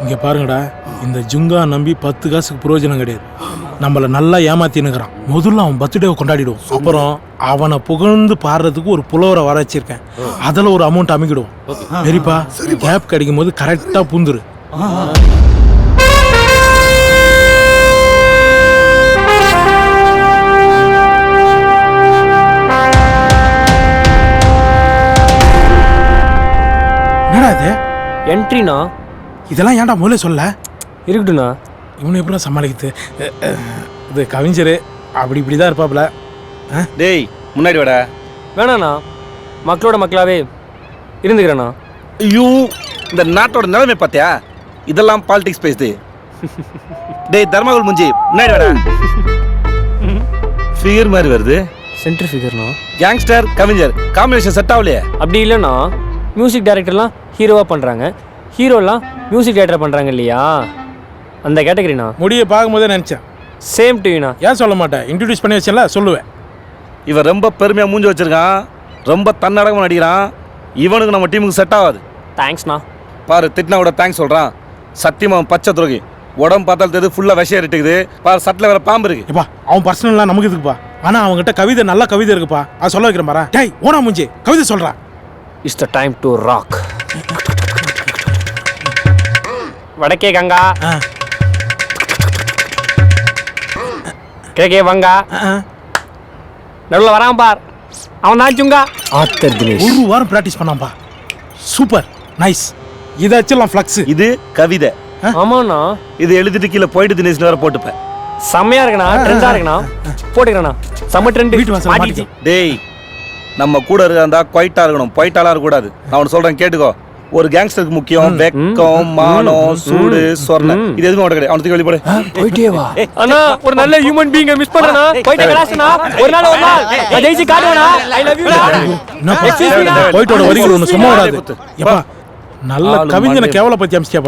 இங்கே பாருங்கடா, இந்த ஜுங்கா நம்பி 10 காசுக்கு பிரயோஜனம் கிடையாது. நம்மளை நல்லா ஏமாத்தினுக்கிறான். முதல்ல அவன் பர்த்டேவை கொண்டாடிடுவோம். அப்புறம் அவனை புகழ்ந்து பாடுறதுக்கு ஒரு புலவரை வர வச்சிருக்கேன். அதில் ஒரு அமௌண்ட் அமைக்கிடுவோம். சரிப்பா, கேப் கிடைக்கும் போது கரெக்டாக பூந்துரு. என்னடா இது? என்ட்ரிண்ணா. இதெல்லாம் ஏன்டா முதல்ல சொல்ல? இருக்கட்டுண்ணா. இவனை எப்படிலாம் சமாளிக்குது? இது கவிஞர் அப்படி இப்படி தான் இருப்பாப்புல. டேய் முன்னாடி வாடா. வேணாண்ணா, மக்களோட மக்களாவே இருந்துக்கிறேண்ணா. ஐயோ, இந்த நாட்டோட நிலைமை பார்த்தியா? இதெல்லாம் பாலிடிக்ஸ் பேசுது. டேய் தர்மகுல் முஞ்சி முன்னாடி வாடா. ஃபிகர் மாதிரி வருது. சென்டர் ஃபிகர்ண்ணா. கேங்ஸ்டர் கவிஞர் காம்பினேஷன் செட் ஆகலையே. அப்படி இல்லைண்ணா, மியூசிக் டைரக்டர்லாம் ஹீரோவாக பண்ணுறாங்க, ஹீரோலாம் மியூசிக் டைரக்டர் பண்ணுறாங்க இல்லையா, அந்த கேட்டகரிண்ணா. முடியை பார்க்கும்போதே நினச்சேன். சேம் டிவிண்ணா. ஏன் சொல்ல மாட்டேன்? இன்ட்ரடியூஸ் பண்ணி வச்சேன்ல, சொல்லுவேன். இவன் ரொம்ப பெருமையாக மூஞ்சி வச்சிருக்கான், ரொம்ப தன்னடகமாக நடிக்கிறான். இவனுக்கு நம்ம டீமுக்கு செட் ஆகாது. தேங்க்ஸ்ண்ணா. பாரு, திட்டினா கூட தேங்க்ஸ் சொல்கிறான். சத்தியமாக பச்சை துரோகி. உடம்பு பார்த்தால் தெரியுது, ஃபுல்லாக விஷம் இருக்குது. பாரு, சட்டில் வேற பாம்பு இருக்கு. எப்பா, அவன் பர்சனல்லாம் நமக்கு இருக்குப்பா. ஆனால் அவங்ககிட்ட கவிதை, நல்ல கவிதை இருக்குப்பா. அது சொல்ல வைக்கிறேன் பாரு. டேய் ஓனா மூஞ்சி, கவிதை சொல்கிறா. It's the time to rock. வடக்கே கங்கா, கிழக்கே வங்கா, நடுவில் வரான் பார், அவன் தான் ஜுங்கா. ஆத்தர் தினேஷ். ஒரு வாரம் ப்ராக்டிஸ் பண்ணாம்பா. Super, nice. இதாச்சும் ஃப்ளக்ஸ். இது கவிதை. ஆமாண்ணா. இது எழுதிட்டு கீழே போயிட்டு தினேஷ்னு வேற போட்டுப்பேன். செம்மையா இருக்குண்ணா, ட்ரெண்டா இருக்குண்ணா. போட்டுக்கிறேண்ணா, செம்ம ட்ரெண்ட். வீட்டு வாசல் மாட்டிச்சு. டேய், நம்ம கூட இருந்தா குவைட்டா இருக்கணும், பொயிட்டாலாம் இருக்கக்கூடாது. நான் உனக்கு சொல்றேன் கேட்டுக்கோ. ஒரு கேங்ஸ்டருக்கு முக்கியம் வெக்கம், மானம், சூடு, சொர்ணம். இது எதுவும் கிடையாது. அவனுக்கு வெளிப்படு. போயிட்டே வா அண்ணா. ஒரு நல்ல ஹியூமன் பீயிங்க மிஸ் பண்றேனா? போயிட்டே கிளாஸ்னா ஒரு நாள் நான் ஜெயிச்சு காட்டுவேனா? ஐ லவ் யூ டா. போயிட்டோட வரிகள் ஒன்று சும்மா விடாது. எப்பா, நல்ல கவிஞனை கேவலப்படுத்தி அமிச்சியாப்பா.